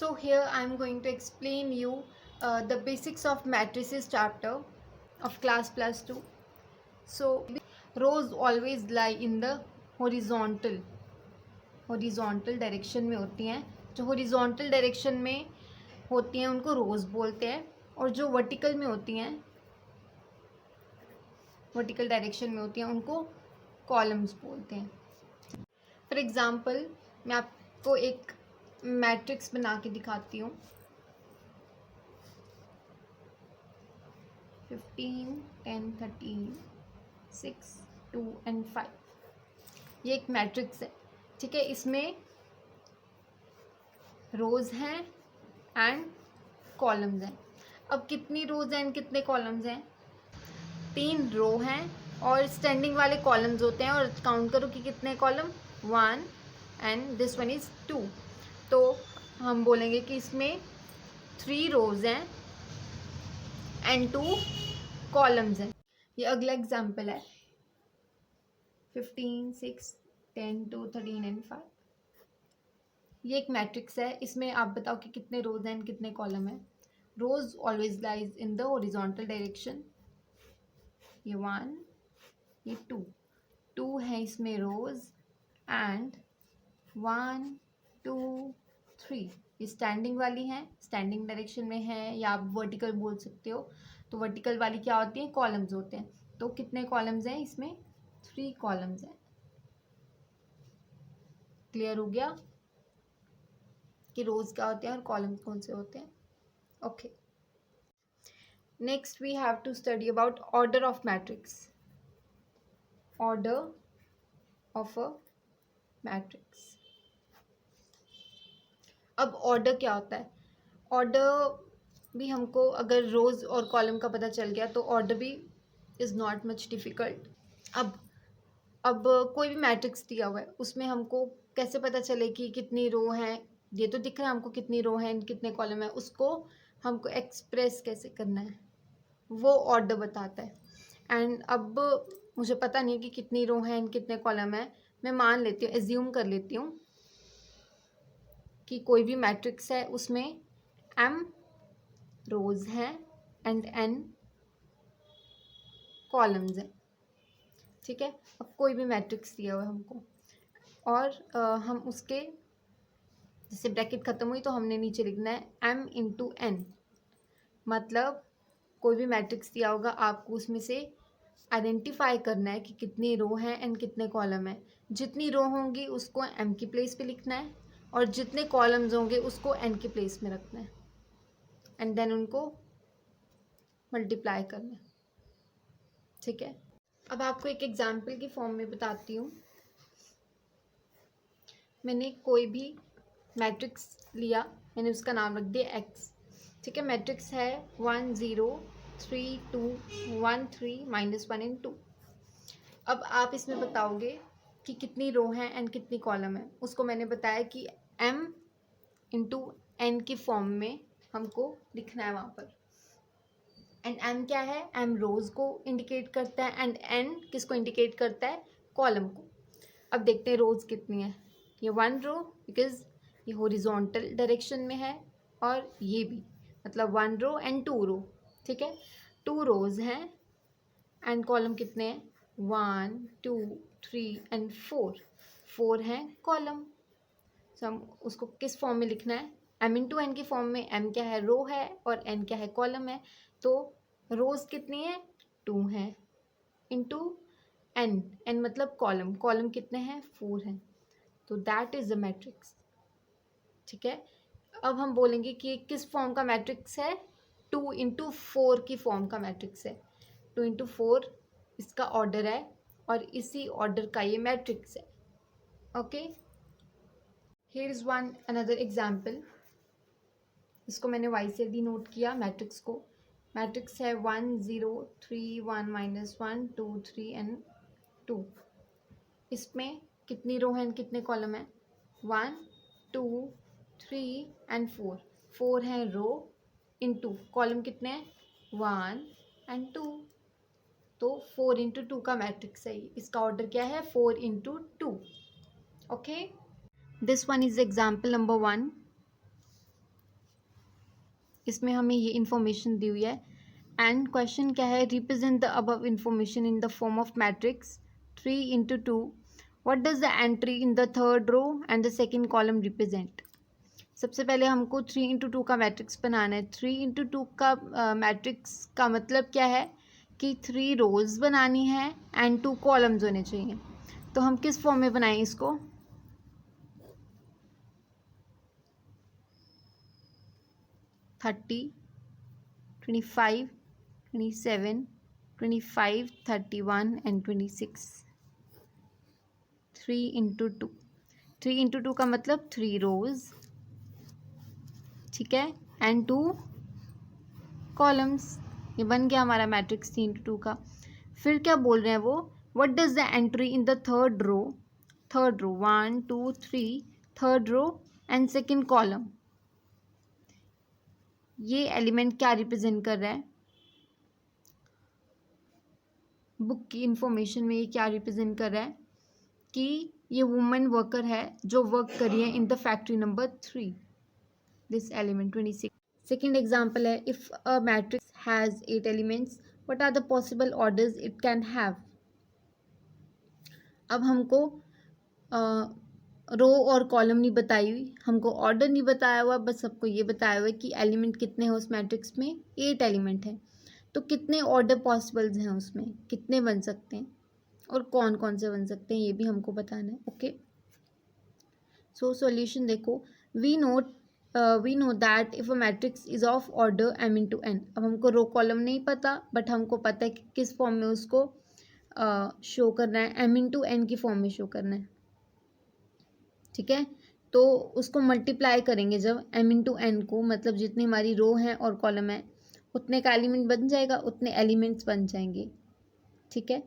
So here I am going to explain you the basics of matrices chapter of class plus 2. So rows always lie in the horizontal direction में होती हैं. जो horizontal direction में होती हैं उनको रोज बोलते हैं, और जो वर्टिकल में होती हैं, वर्टिकल डायरेक्शन में होती हैं, उनको कॉलम्स बोलते हैं. फॉर एग्जांपल मैं आपको एक मैट्रिक्स बना के दिखाती हूँ. 15, 10, 13, 6, 2 एंड 5. ये एक मैट्रिक्स है, ठीक है. इसमें रोज हैं एंड कॉलम्स हैं. अब कितनी रोज हैं एंड कितने कॉलम्स हैं? 3 रो हैं और स्टैंडिंग वाले कॉलम्स होते हैं. और काउंट करो कि कितने column, 1 and this one is 2. तो हम बोलेंगे कि इसमें 3 रोज हैं एंड 2 कॉलम्स हैं. ये अगला एग्जाम्पल है. 15, 6, 10, 2, 13 एंड 5. ये एक मैट्रिक्स है. इसमें आप बताओ कि कितने रोज हैं एंड कितने कॉलम हैं. Row always lies in the horizontal direction. ये 1, ये 2 है इसमें रोज एंड 1, 2, 3 ये स्टैंडिंग वाली हैं, स्टैंडिंग डायरेक्शन में है, या आप वर्टिकल बोल सकते हो. तो वर्टिकल वाली क्या होती है? कॉलम्स होते हैं. तो कितने कॉलम्स हैं इसमें? 3 कॉलम्स हैं. क्लियर हो गया कि रोज क्या होते हैं और कॉलम्स कौन से होते हैं. Okay, next we have to study about order of matrix. Order of a matrix. अब ऑर्डर क्या होता है? ऑर्डर भी हमको अगर रोज और कॉलम का पता चल गया तो ऑर्डर भी इज़ नॉट मच डिफ़िकल्ट. अब कोई भी मैट्रिक्स दिया हुआ है, उसमें हमको कैसे पता चले कि कितनी रो हैं? ये तो दिख रहा है हमको कितनी रो हैं कितने कॉलम है. उसको हमको एक्सप्रेस कैसे करना है वो ऑर्डर बताता है. एंड अब मुझे पता नहीं कि कितनी रो हैं एंड कितने कॉलम है. मैं मान लेती हूँ, एज्यूम कर लेती हूँ कि कोई भी मैट्रिक्स है, उसमें m रोज हैं एंड n कॉलम्स हैं. ठीक है. अब कोई भी मैट्रिक्स दिया हुआ है हमको, और हम उसके जैसे ब्रैकेट ख़त्म हुई तो हमने नीचे लिखना है m इंटू n. मतलब कोई भी मैट्रिक्स दिया होगा, आपको उसमें से आइडेंटिफाई करना है कि कितनी रो हैं एंड कितने कॉलम हैं. जितनी रो होंगी उसको m की प्लेस पे लिखना है, और जितने कॉलम्स होंगे उसको n की प्लेस में रखना है, एंड देन उनको मल्टीप्लाई करना है. ठीक है. अब आपको एक एग्जाम्पल की फॉर्म में बताती हूँ. मैंने कोई भी मैट्रिक्स लिया, मैंने उसका नाम रख दिया x. ठीक है. मैट्रिक्स है 1 0 3 2 1 3 -1 एंड 2. अब आप इसमें बताओगे कि कितनी रो हैं एंड कितनी कॉलम है. उसको मैंने बताया कि m इंटू n की फॉर्म में हमको लिखना है वहाँ पर. एंड m क्या है? m रोज को इंडिकेट करता है एंड n किसको इंडिकेट करता है? कॉलम को. अब देखते हैं रोज कितनी है. ये 1 रो, बिकॉज ये हॉरिजॉन्टल डायरेक्शन में है, और ये भी मतलब 1 रो एंड 2 रो. ठीक है. 2 रोज हैं एंड कॉलम कितने हैं? 1 2 3 एंड 4 हैं कॉलम. सो हम उसको किस फॉर्म में लिखना है? m इंटू एन की फॉर्म में. m क्या है? रो है, और n क्या है? कॉलम है. तो रोज कितनी है? 2 हैं इंटू n मतलब कॉलम. कॉलम कितने हैं? 4 हैं. तो दैट इज द मैट्रिक्स. ठीक है. अब हम बोलेंगे कि किस फॉर्म का मैट्रिक्स है? 2 इंटू 4 की फॉर्म का मैट्रिक्स है. 2 इंटू 4 इसका ऑर्डर है, और इसी ऑर्डर का ये मैट्रिक्स है. Okay. Here is one another example. इसको मैंने वाई से डी नोट किया मैट्रिक्स को. मैट्रिक्स है 1 0 3 1 -1 2 3 एंड 2. इसमें कितनी रो हैं कितने कॉलम हैं? 1 2 3 एंड 4 हैं रो, इंटू कॉलम कितने हैं? 1 एंड 2. तो 4 इंटू 2 का मैट्रिक्स है. इसका ऑर्डर क्या है? 4 into 2. Okay. This one is example number 1. इसमें हमें ये इन्फॉर्मेशन दी हुई है। एंड क्वेश्चन क्या है, represent the above information in the form of matrix 3 into 2। What does the entry in the third row and the second column represent. सबसे पहले हमको 3 into 2 का मैट्रिक्स बनाना है। 3 into 2 का मैट्रिक्स का मतलब क्या है कि 3 रोज बनानी है एंड 2 कॉलम्स होने चाहिए। तो हम किस फॉर्म में बनाएं इसको, 30, 25, 27, 25, 31 एंड 26। 3 into 2, 3 into 2 का मतलब 3 रोज, ठीक है, एंड 2 कॉलम्स। ये बन गया हमारा मैट्रिक्स 3 into 2 का। फिर क्या बोल रहे हैं वो, what does the entry in the third row, 1 2 3 third row and second column. ये एलिमेंट क्या रिप्रेजेंट कर रहा है, बुक की इंफॉर्मेशन में ये क्या रिप्रेजेंट कर रहा है कि ये वुमेन वर्कर है जो वर्क करी है in the factory number 3, this element 26। Second example है, if a matrix has 8 elements what are the possible orders it can have. अब हमको रो और कॉलम नहीं बताई हुई, हमको ऑर्डर नहीं बताया हुआ, बस सबको ये बताया हुआ है कि एलिमेंट कितने हैं उस मैट्रिक्स में, 8 एलिमेंट हैं। तो कितने ऑर्डर पॉसिबल्स हैं उसमें, कितने बन सकते हैं और कौन कौन से बन सकते हैं ये भी हमको बताना है। ओके, सो सॉल्यूशन देखो, we know that if a matrix is of order m into n। अब हमको रो कॉलम नहीं पता, बट हमको पता है कि किस फॉर्म में उसको शो करना है, m into n की फॉर्म में शो करना है, ठीक है। तो उसको मल्टीप्लाई करेंगे जब m into n को, मतलब जितनी हमारी रो है और कॉलम है उतने का एलिमेंट बन जाएगा, उतने एलिमेंट्स बन जाएंगे, ठीक है।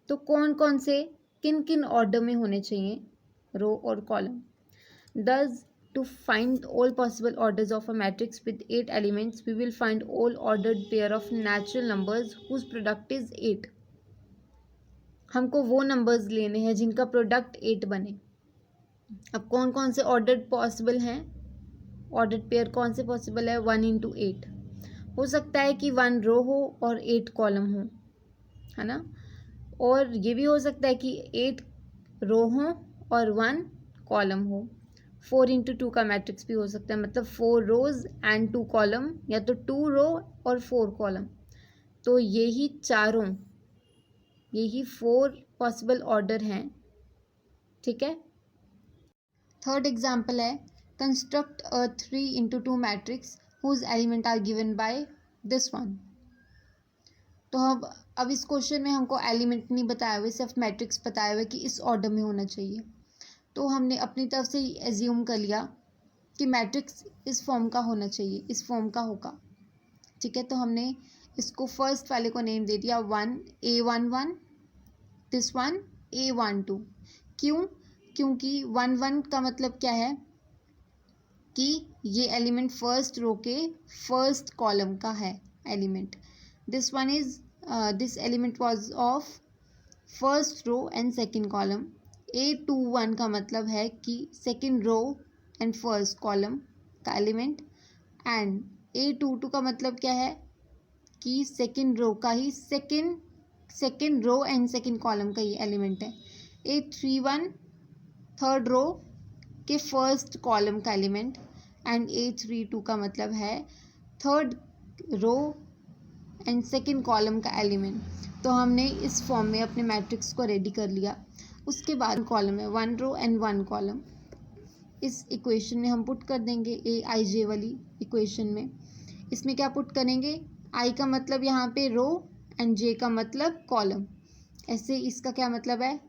तो कौन कौन से, किन किन ऑर्डर में होने चाहिए रो और column. Thus, to find all possible orders of a matrix with 8 elements, we will find all ordered pair of natural numbers whose product is 8। हमको वो नंबर्स लेने हैं जिनका प्रोडक्ट 8 बने। अब कौन कौन से ऑर्डर्ड पॉसिबल हैं, ऑर्डर्ड पेयर कौन से पॉसिबल है, 1 into 8। हो सकता है कि 1 रो हो और 8 कॉलम हो, है ना। और ये भी हो सकता है कि 8 रो हो और 1 कॉलम हो। 4 into 2 का मैट्रिक्स भी हो सकता है, मतलब 4 रोज एंड 2 कॉलम, या तो 2 रो और 4 कॉलम। तो यही 4 पॉसिबल ऑर्डर हैं, ठीक है। थर्ड एग्जाम्पल है, construct a 3 into 2 matrix whose element are given by this one. तो अब इस क्वेश्चन में हमको एलिमेंट नहीं बताया हुआ, सिर्फ मैट्रिक्स बताया हुआ कि इस ऑर्डर में होना चाहिए। तो हमने अपनी तरफ से एज्यूम कर लिया कि मैट्रिक्स इस फॉर्म का होना चाहिए, इस फॉर्म का होगा, ठीक है। तो हमने इसको फर्स्ट वाले को नेम दे दिया 1 A11, दिस वन A12। क्यों, क्योंकि 1 1 का मतलब क्या है कि ये एलिमेंट फर्स्ट रो के फर्स्ट कॉलम का है element. This one is this element was of first row and second column. A21 का मतलब है कि second row and first column का एलिमेंट, एंड A22 का मतलब क्या है कि सेकंड रो का ही second row and second column का ही एलिमेंट है। A31 थर्ड रो के फर्स्ट कॉलम का एलिमेंट, एंड A32 का मतलब है third row and second column का एलिमेंट। तो हमने इस फॉर्म में अपने मैट्रिक्स को रेडी कर लिया। उसके बाद कॉलम है 1 रो एंड 1 कॉलम, इस इक्वेशन में हम पुट कर देंगे AIJ वाली इक्वेशन में। इसमें क्या पुट करेंगे, I का मतलब यहाँ पे रो एंड J का मतलब कॉलम। ऐसे इसका क्या मतलब है,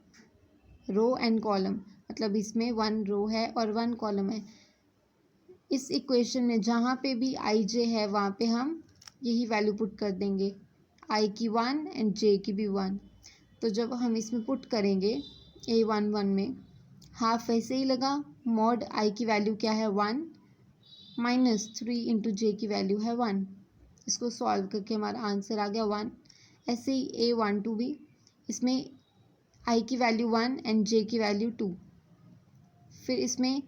रो एंड कॉलम, मतलब इसमें 1 रो है और 1 कॉलम है। इस इक्वेशन में जहाँ पे भी IJ है वहाँ पे हम यही वैल्यू पुट कर देंगे, I की 1 एंड J की भी 1। तो जब हम इसमें पुट करेंगे A11 में, हाफ ऐसे ही लगा, मॉड I की वैल्यू क्या है 1 -3 into J की वैल्यू है 1। इसको सॉल्व करके हमारा आंसर आ गया 1। ऐसे ही A12 भी, इसमें I की वैल्यू 1 एंड J की वैल्यू 2, फिर इसमें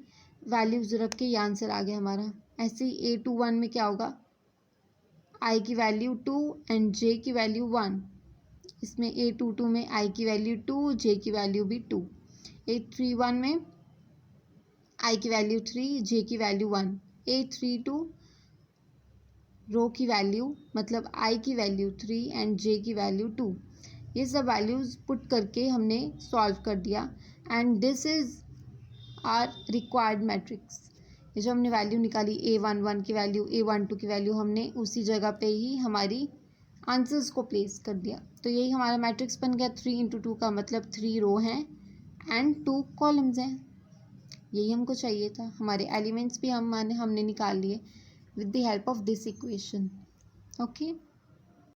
वैल्यूज रख के ये आंसर आ गया हमारा। ऐसे ही A21 में क्या होगा, आई की वैल्यू 2 एंड जे की वैल्यू 1। इसमें A22 में आई की वैल्यू 2, जे की वैल्यू भी 2। A31 में आई की वैल्यू 3, जे की वैल्यू 1। A32 रो की वैल्यू मतलब आई की वैल्यू 3 एंड जे की वैल्यू 2। ये सब वैल्यूज़ पुट करके हमने सॉल्व कर दिया and this is our required matrix. ये जो हमने वैल्यू निकाली A11 की वैल्यू, A12 की वैल्यू, हमने उसी जगह पे ही हमारी आंसर्स को प्लेस कर दिया। तो यही हमारा मैट्रिक्स बन गया। 3 इंटू 2 का मतलब 3 रो हैं एंड 2 कॉलम्स हैं। यही हमको चाहिए था। हमारे एलिमेंट्स भी हमने निकाल लिए with the help of this equation. Okay.